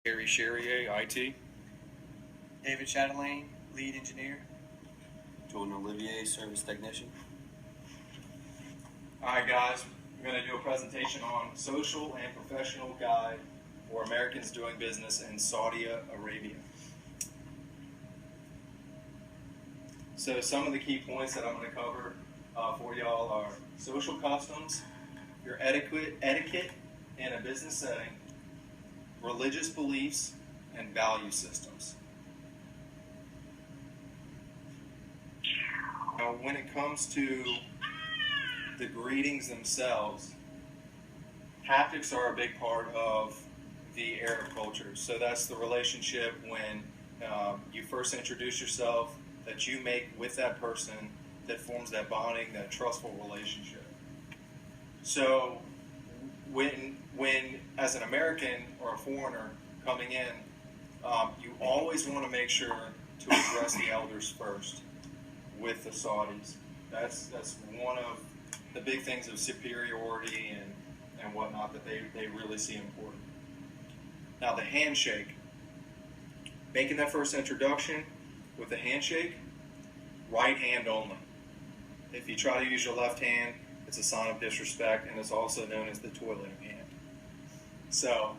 Gary Charrier, IT. David Chatelaine, lead engineer. Jordan Olivier, service technician. Alright guys, we're going to do a presentation on social and professional guide for Americans doing business in Saudi Arabia. So some of the key points that I'm going to cover for y'all are social customs, your etiquette in a business setting, religious beliefs, and value systems. Now, when it comes to the greetings themselves, haptics are a big part of the Arab culture. So that's the relationship when you first introduce yourself, that you make with that person, that forms that bonding, that trustful relationship. So when as an American or a foreigner coming in, you always want to make sure to address the elders first with the Saudis. That's one of the big things of superiority and whatnot that they really see important. Now the handshake. Making that first introduction with the handshake, right hand only. If you try to use your left hand, it's a sign of disrespect, and it's also known as the toileting hand. So,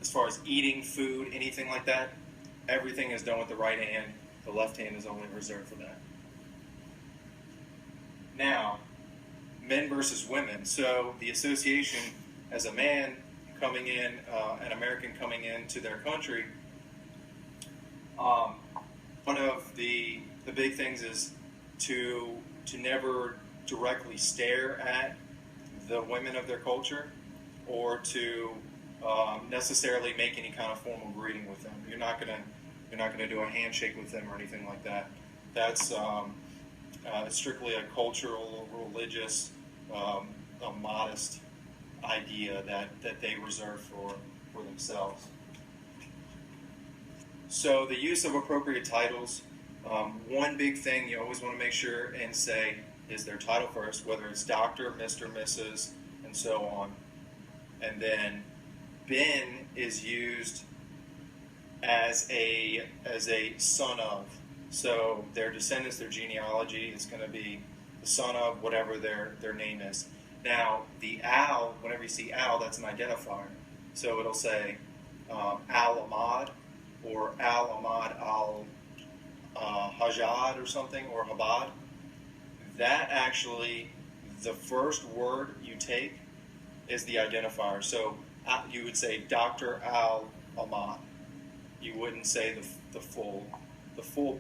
as far as eating food, anything like that, everything is done with the right hand. The left hand is only reserved for that. Now, men versus women. So the association, as a man coming in, an American coming into their country, one of the big things is to never directly stare at the women of their culture, or to necessarily make any kind of formal greeting with them. You're not gonna do a handshake with them or anything like that. That's strictly a cultural, religious, a modest idea that they reserve for themselves. So the use of appropriate titles. One big thing you always want to make sure and say is their title first, whether it's Dr., Mr., Mrs., and so on. And then bin is used as a son of. So their descendants, their genealogy is going to be the son of whatever their name is. Now the al, whenever you see al, that's an identifier. So it'll say al-Ahmad or al-Ahmad al-Hajjad or something, or Habad. That actually, the first word you take is the identifier. So you would say Dr. Al-Ahmad. You wouldn't say the full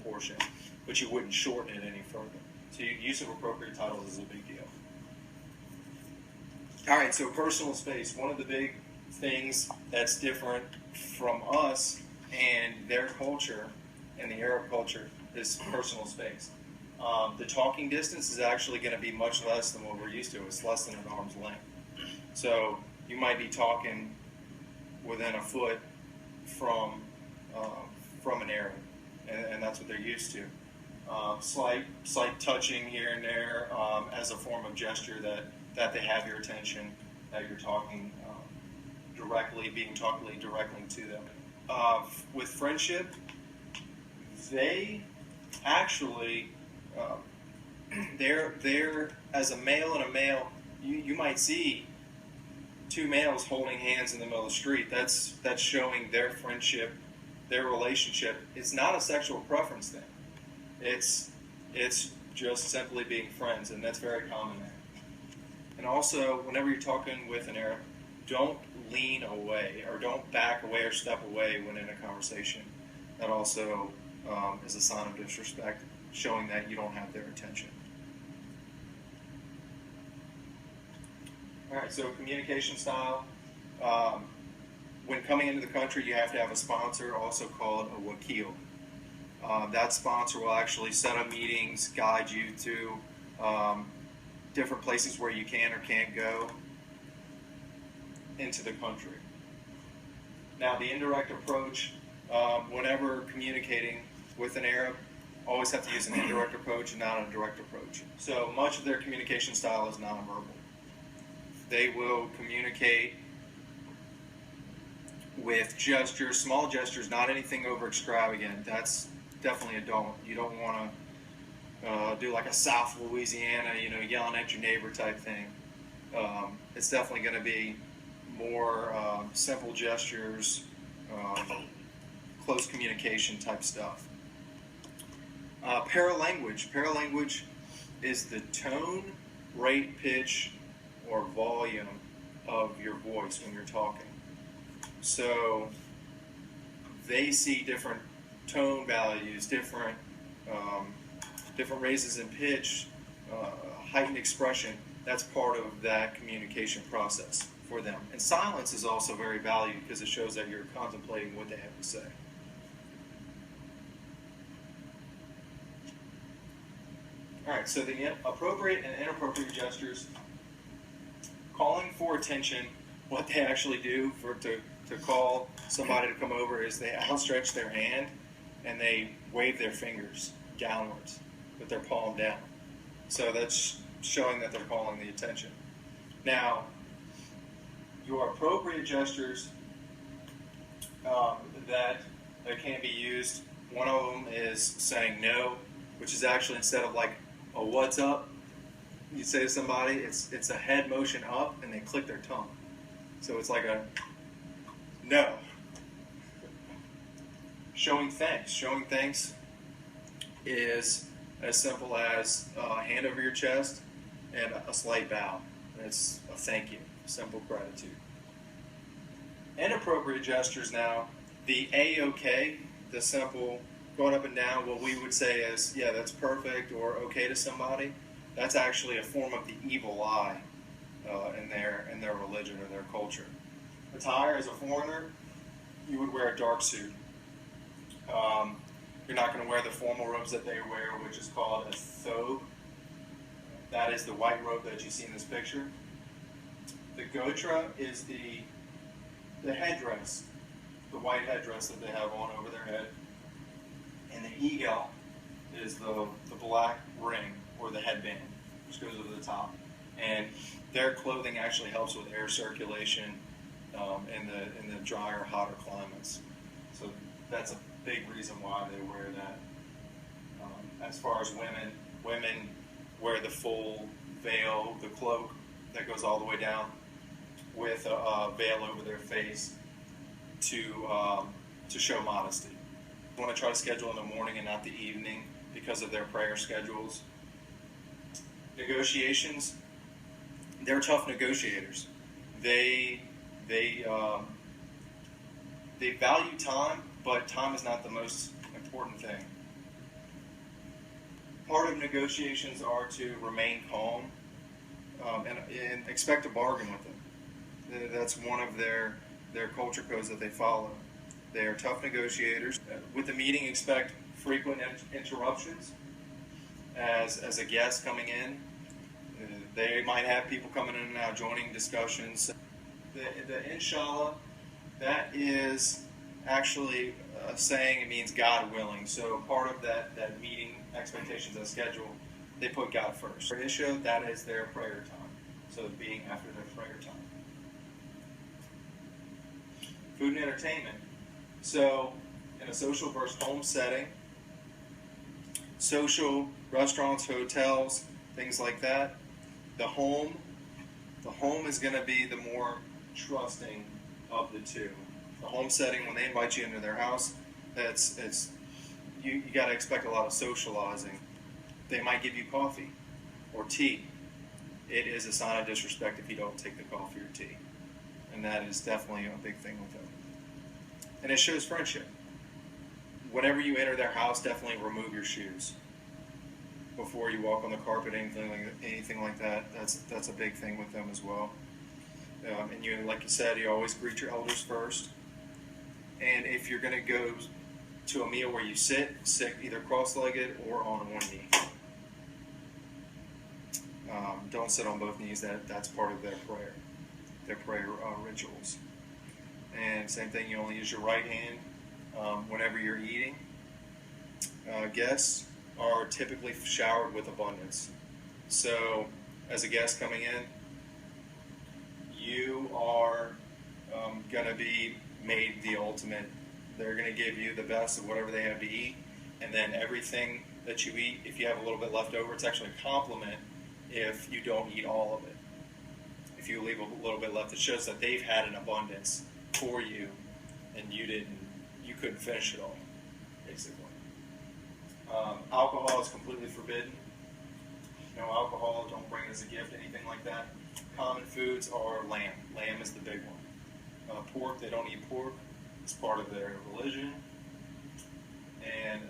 portion, but you wouldn't shorten it any further. So use of appropriate titles is a big deal. All right, so personal space. One of the big things that's different from us and their culture and the Arab culture is personal space. The talking distance is actually going to be much less than what we're used to. It's less than an arm's length. So you might be talking within a foot from an Arab, and that's what they're used to. Slight touching here and there as a form of gesture that they have your attention, that you're talking being talked directly to them. With friendship, they actually they're as a male and a male, you might see two males holding hands in the middle of the street. That's showing their friendship, their relationship. It's not a sexual preference thing. It's just simply being friends, and that's very common there. And also, whenever you're talking with an Arab, don't lean away or don't back away or step away when in a conversation. That also is a sign of disrespect, showing that you don't have their attention. All right, so communication style. When coming into the country, you have to have a sponsor, also called a wakil. That sponsor will actually set up meetings, guide you to different places where you can or can't go into the country. Now, the indirect approach, whenever communicating with an Arab, always have to use an indirect approach and not a direct approach. So much of their communication style is nonverbal. They will communicate with gestures, small gestures, not anything over extravagant. That's definitely a don't. You don't want to do like a South Louisiana, yelling at your neighbor type thing. It's definitely going to be more simple gestures, close communication type stuff. Paralanguage. Paralanguage is the tone, rate, pitch, or volume of your voice when you're talking. So they see different tone values, different raises in pitch, heightened expression. That's part of that communication process for them. And silence is also very valued because it shows that you're contemplating what they have to say. All right, so the appropriate and inappropriate gestures, calling for attention, what they actually do to call somebody to come over is they outstretch their hand and they wave their fingers downwards with their palm down. So that's showing that they're calling the attention. Now, your appropriate gestures that can be used, one of them is saying no, which is actually instead of like a what's up, you say to somebody, it's a head motion up and they click their tongue. So it's like a no. Showing thanks. Showing thanks is as simple as a hand over your chest and a slight bow. It's a thank you, simple gratitude. Inappropriate gestures now, the A-OK, the simple going up and down, what we would say is, yeah, that's perfect or okay to somebody, that's actually a form of the evil eye in their religion or their culture. Attire, as a foreigner, you would wear a dark suit. You're not going to wear the formal robes that they wear, which is called a thobe. That is the white robe that you see in this picture. The gotra is the headdress, the white headdress that they have on over their head. And the egel is the black ring or the headband, which goes over the top. And their clothing actually helps with air circulation in the drier, hotter climates. So that's a big reason why they wear that. As far as women wear the full veil, the cloak that goes all the way down with a veil over their face to show modesty. I want to try to schedule in the morning and not the evening because of their prayer schedules. Negotiations, they're tough negotiators. They value time, but time is not the most important thing. Part of negotiations are to remain calm and expect a bargain with them. That's one of their culture codes that they follow. They are tough negotiators. With the meeting, expect frequent interruptions. As a guest coming in, they might have people coming in and out, joining discussions. The inshallah, that is actually a saying. It means God willing. So part of that meeting expectations and schedule, they put God first. For Isha, that is their prayer time. So being after their prayer time. Food and entertainment. So in a social versus home setting, social, restaurants, hotels, things like that, the home is going to be the more trusting of the two. The home setting, when they invite you into their house, you got to expect a lot of socializing. They might give you coffee or tea. It is a sign of disrespect if you don't take the coffee or tea. And that is definitely a big thing with them. And it shows friendship. Whenever you enter their house, definitely remove your shoes before you walk on the carpet, anything like that. That's a big thing with them as well. And you, like you said, you always greet your elders first. And if you're going to go to a meal where you sit either cross-legged or on one knee. Don't sit on both knees. That's part of their prayer rituals. And same thing, you only use your right hand whenever you're eating. Guests are typically showered with abundance. So, as a guest coming in, you are going to be made the ultimate. They're going to give you the best of whatever they have to eat, and then everything that you eat, if you have a little bit left over, it's actually a compliment if you don't eat all of it. If you leave a little bit left, it shows that they've had an abundance for you, and you couldn't finish it all, basically. Alcohol is completely forbidden. No alcohol, don't bring it as a gift, anything like that. Common foods are lamb. Lamb is the big one. Pork, they don't eat pork. It's part of their religion. And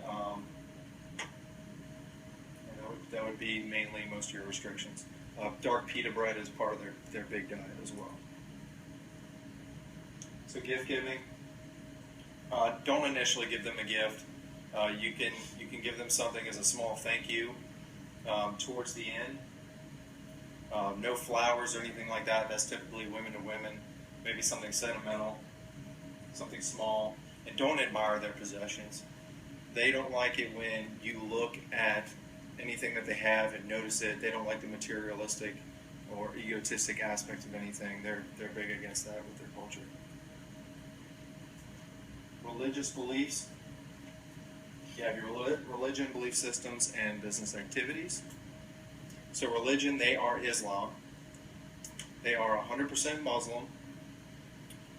that would be mainly most of your restrictions. Dark pita bread is part of their big diet as well. So gift giving. Don't initially give them a gift. You can give them something as a small thank you towards the end. No flowers or anything like that. That's typically women to women. Maybe something sentimental, something small. And don't admire their possessions. They don't like it when you look at anything that they have and notice it. They don't like the materialistic or egotistic aspect of anything. They're big against that with their culture. Religious beliefs. You have your religion, belief systems, and business activities. So religion, they are Islam. They are 100% Muslim.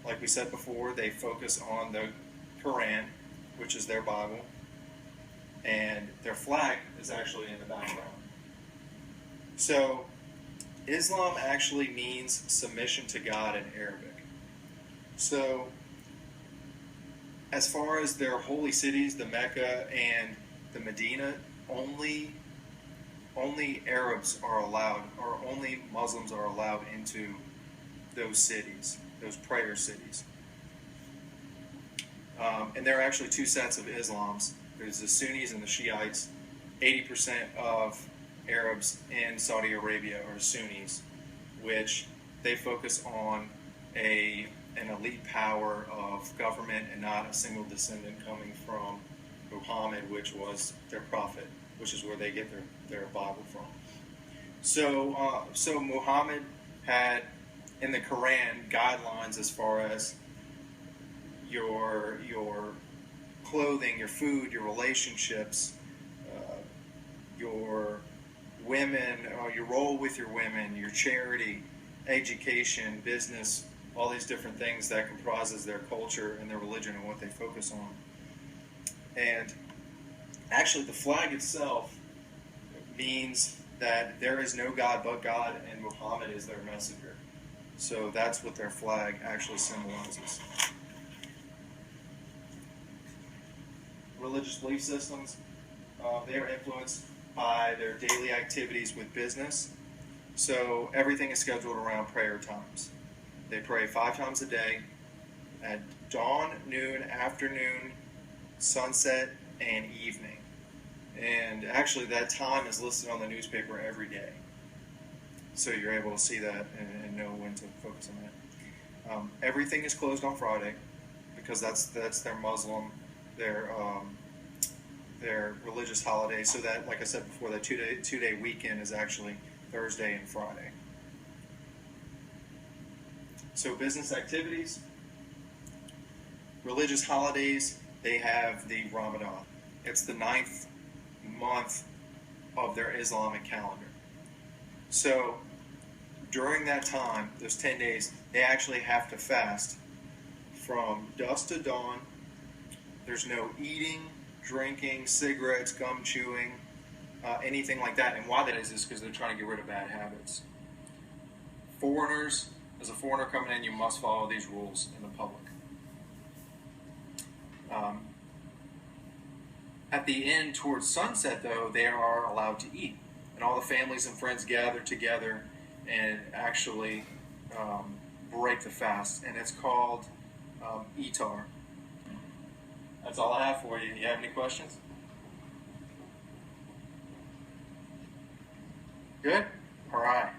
Like we said before, they focus on the Quran, which is their Bible. And their flag is actually in the background. So Islam actually means submission to God in Arabic. So as far as their holy cities, the Mecca and the Medina, only Arabs are allowed, or only Muslims are allowed into those cities, those prayer cities. And there are actually two sets of Islams. There's the Sunnis and the Shiites. 80% of Arabs in Saudi Arabia are Sunnis, which they focus on an elite power of government and not a single descendant coming from Muhammad, which was their prophet, which is where they get their Bible from. So Muhammad had in the Quran guidelines as far as your clothing, your food, your relationships, your women, your role with your women, your charity, education, business, all these different things that comprises their culture and their religion and what they focus on. And actually the flag itself means that there is no God but God and Muhammad is their messenger. So that's what their flag actually symbolizes. Religious belief systems, they are influenced by their daily activities with business. So everything is scheduled around prayer times. They pray 5 times a day at dawn, noon, afternoon, sunset, and evening. And actually that time is listed on the newspaper every day. So you're able to see that and know when to focus on that. Everything is closed on Friday because that's their Muslim, their religious holiday. So that, like I said before, that two-day weekend is actually Thursday and Friday. So business activities, religious holidays, they have the Ramadan. It's the 9th month of their Islamic calendar. So during that time, those 10 days, they actually have to fast from dusk to dawn. There's no eating, drinking, cigarettes, gum chewing, anything like that. And why that is because they're trying to get rid of bad habits. Foreigners, as a foreigner coming in, you must follow these rules in the public. At the end, towards sunset, though, they are allowed to eat. And all the families and friends gather together and actually break the fast. And it's called Iftar. That's all I have for you. You have any questions? Good? All right.